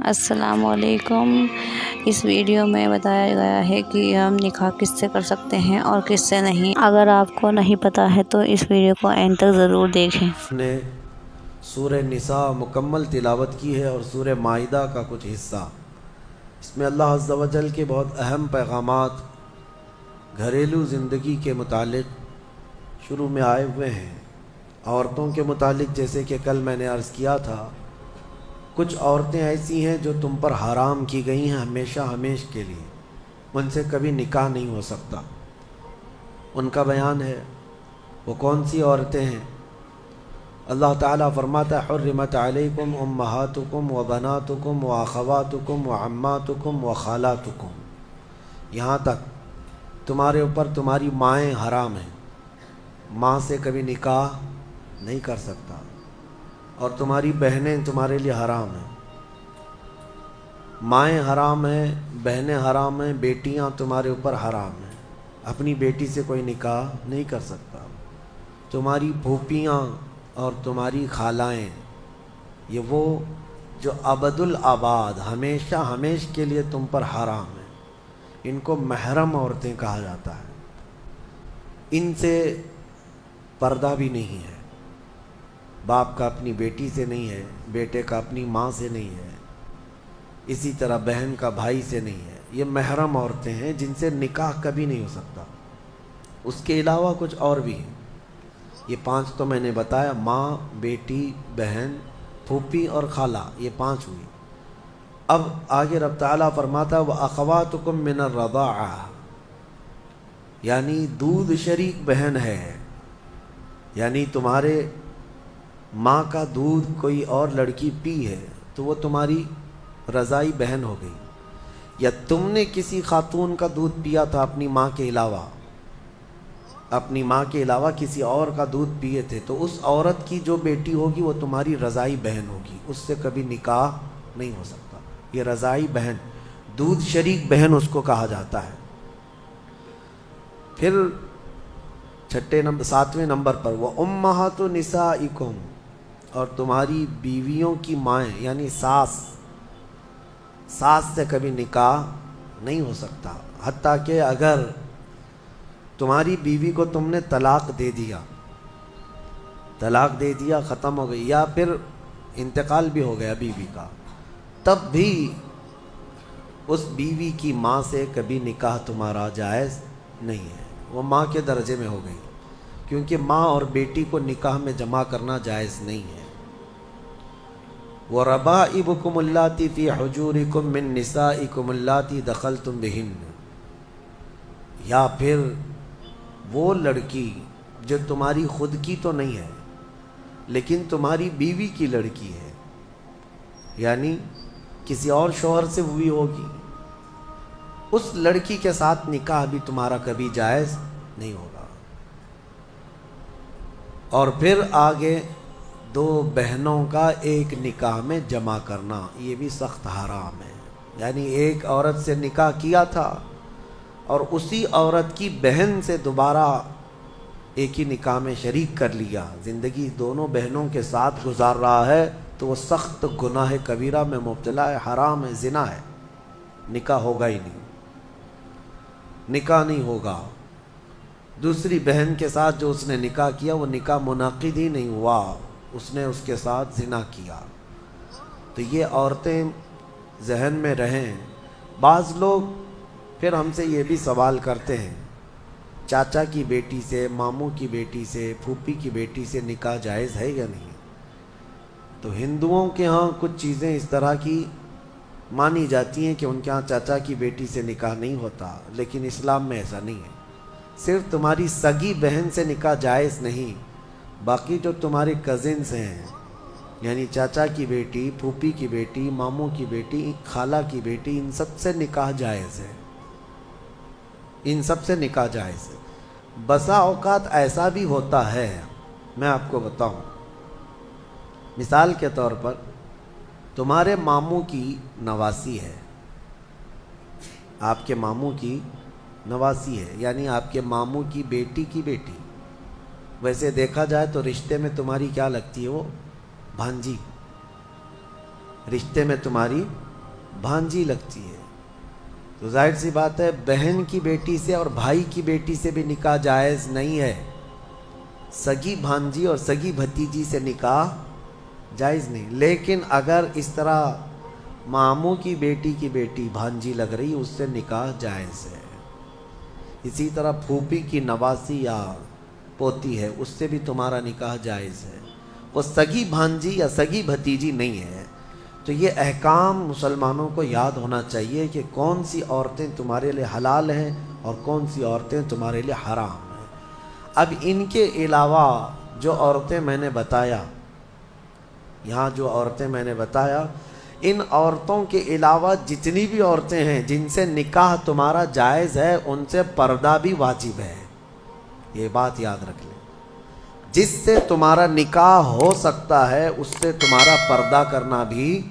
السلام علیکم۔ اس ویڈیو میں بتایا گیا ہے کہ ہم نکاح کس سے کر سکتے ہیں اور کس سے نہیں۔ اگر آپ کو نہیں پتہ ہے تو اس ویڈیو کو اینڈ تک ضرور دیکھیں۔ نے سورہ نساء مکمل تلاوت کی ہے اور سورہ مائدہ کا کچھ حصہ۔ اس میں اللہ عز و جل کے بہت اہم پیغامات گھریلو زندگی کے متعلق شروع میں آئے ہوئے ہیں۔ عورتوں کے متعلق جیسے کہ کل میں نے عرض کیا تھا، کچھ عورتیں ایسی ہیں جو تم پر حرام کی گئی ہیں ہمیشہ ہمیش کے لیے، ان سے کبھی نکاح نہیں ہو سکتا۔ ان کا بیان ہے۔ وہ کون سی عورتیں ہیں؟ اللہ تعالیٰ فرماتا ہے حرمت علیکم امہاتکم و بناتکم و اخواتکم و عماتکم و خالاتکم، یہاں تک تمہارے اوپر تمہاری مائیں حرام ہیں، ماں سے کبھی نکاح نہیں کر سکتا، اور تمہاری بہنیں تمہارے لیے حرام ہیں۔ مائیں حرام ہیں، بہنیں حرام ہیں، بیٹیاں تمہارے اوپر حرام ہیں، اپنی بیٹی سے کوئی نکاح نہیں کر سکتا۔ تمہاری پھوپھیاں اور تمہاری خالائیں، یہ وہ جو ابد الآباد ہمیشہ ہمیش کے لیے تم پر حرام ہیں، ان کو محرم عورتیں کہا جاتا ہے۔ ان سے پردہ بھی نہیں ہے، باپ کا اپنی بیٹی سے نہیں ہے، بیٹے کا اپنی ماں سے نہیں ہے، اسی طرح بہن کا بھائی سے نہیں ہے۔ یہ محرم عورتیں ہیں جن سے نکاح کبھی نہیں ہو سکتا۔ اس کے علاوہ کچھ اور بھی ہیں، یہ 5 تو میں نے بتایا، ماں، بیٹی، بہن، پھوپھی اور خالہ، یہ 5 ہوئی۔ اب آگے رب تعالیٰ فرماتا ہے وَأَخَوَاتُكُم مِّنَ الرَّضَاعَةِ، یعنی دودھ شریک بہن ہے، یعنی تمہارے ماں کا دودھ کوئی اور لڑکی پی ہے تو وہ تمہاری رضائی بہن ہو گئی، یا تم نے کسی خاتون کا دودھ پیا تھا اپنی ماں کے علاوہ، اپنی ماں کے علاوہ کسی اور کا دودھ پیے تھے، تو اس عورت کی جو بیٹی ہوگی وہ تمہاری رضائی بہن ہوگی، اس سے کبھی نکاح نہیں ہو سکتا۔ یہ رضائی بہن، دودھ شریک بہن اس کو کہا جاتا ہے۔ پھر 7ویں نمبر پر وہ امہات نسائکم، اور تمہاری بیویوں کی مائیں یعنی ساس سے کبھی نکاح نہیں ہو سکتا، حتیٰ کہ اگر تمہاری بیوی کو تم نے طلاق دے دیا ختم ہو گئی، یا پھر انتقال بھی ہو گیا بیوی کا، تب بھی اس بیوی کی ماں سے کبھی نکاح تمہارا جائز نہیں ہے، وہ ماں کے درجے میں ہو گئی، کیونکہ ماں اور بیٹی کو نکاح میں جمع کرنا جائز نہیں ہے۔ وَرَبَائِبُكُمُ اللَّاتِي فِي حُجُورِكُم مِّن نِّسَائِكُمُ اللَّاتِي دَخَلْتُم بِهِنَّ، یا پھر وہ لڑکی جو تمہاری خود کی تو نہیں ہے لیکن تمہاری بیوی کی لڑکی ہے، یعنی کسی اور شوہر سے ہوئی ہوگی، اس لڑکی کے ساتھ نکاح بھی تمہارا کبھی جائز نہیں ہوگا۔ اور پھر آگے 2 بہنوں کا ایک نکاح میں جمع کرنا، یہ بھی سخت حرام ہے، یعنی ایک عورت سے نکاح کیا تھا اور اسی عورت کی بہن سے دوبارہ ایک ہی نکاح میں شریک کر لیا، زندگی دونوں بہنوں کے ساتھ گزار رہا ہے، تو وہ سخت گناہ کبیرہ میں مبتلا ہے، حرام ہے، زنا ہے، نکاح ہوگا ہی نہیں، نکاح نہیں ہوگا۔ دوسری بہن کے ساتھ جو اس نے نکاح کیا وہ نکاح منعقد ہی نہیں ہوا، اس نے اس کے ساتھ زنا کیا۔ تو یہ عورتیں ذہن میں رہیں۔ بعض لوگ پھر ہم سے یہ بھی سوال کرتے ہیں، چاچا کی بیٹی سے، ماموں کی بیٹی سے، پھوپھی کی بیٹی سے نکاح جائز ہے یا نہیں؟ تو ہندوؤں کے ہاں کچھ چیزیں اس طرح کی مانی جاتی ہیں کہ ان کے ہاں چاچا کی بیٹی سے نکاح نہیں ہوتا، لیکن اسلام میں ایسا نہیں ہے۔ صرف تمہاری سگی بہن سے نکاح جائز نہیں، باقی جو تمہارے کزنز ہیں، یعنی چاچا کی بیٹی، پھوپھی کی بیٹی، ماموں کی بیٹی، خالہ کی بیٹی، ان سب سے نکاح جائز ہے، ان سب سے نکاح جائز ہے۔ بسا اوقات ایسا بھی ہوتا ہے، میں آپ کو بتاؤں، مثال کے طور پر تمہارے ماموں کی نواسی ہے، آپ کے ماموں کی نواسی ہے، یعنی آپ کے ماموں کی بیٹی، ویسے دیکھا جائے تو رشتے میں تمہاری کیا لگتی ہے؟ وہ بھانجی، رشتے میں تمہاری بھانجی لگتی ہے، تو ظاہر سی بات ہے بہن کی بیٹی سے اور بھائی کی بیٹی سے بھی نکاح جائز نہیں ہے، سگی بھانجی اور سگی بھتیجی سے نکاح جائز نہیں۔ لیکن اگر اس طرح ماموں کی بیٹی بھانجی لگ رہی اس سے نکاح جائز ہے۔ اسی طرح پھوپھی کی نواسی یا پوتی ہے اس سے بھی تمہارا نکاح جائز ہے، وہ سگی بھانجی یا سگی بھتیجی نہیں ہے۔ تو یہ احکام مسلمانوں کو یاد ہونا چاہیے کہ کون سی عورتیں تمہارے لیے حلال ہیں اور کون سی عورتیں تمہارے لیے حرام ہیں۔ اب ان کے علاوہ جو عورتیں میں نے بتایا، یہاں جو عورتیں میں نے بتایا، ان عورتوں کے علاوہ جتنی بھی عورتیں ہیں جن سے نکاح تمہارا جائز ہے ان سے پردہ بھی واجب ہے، یہ بات یاد رکھ لیں۔ جس سے تمہارا نکاح ہو سکتا ہے اس سے تمہارا پردہ کرنا بھی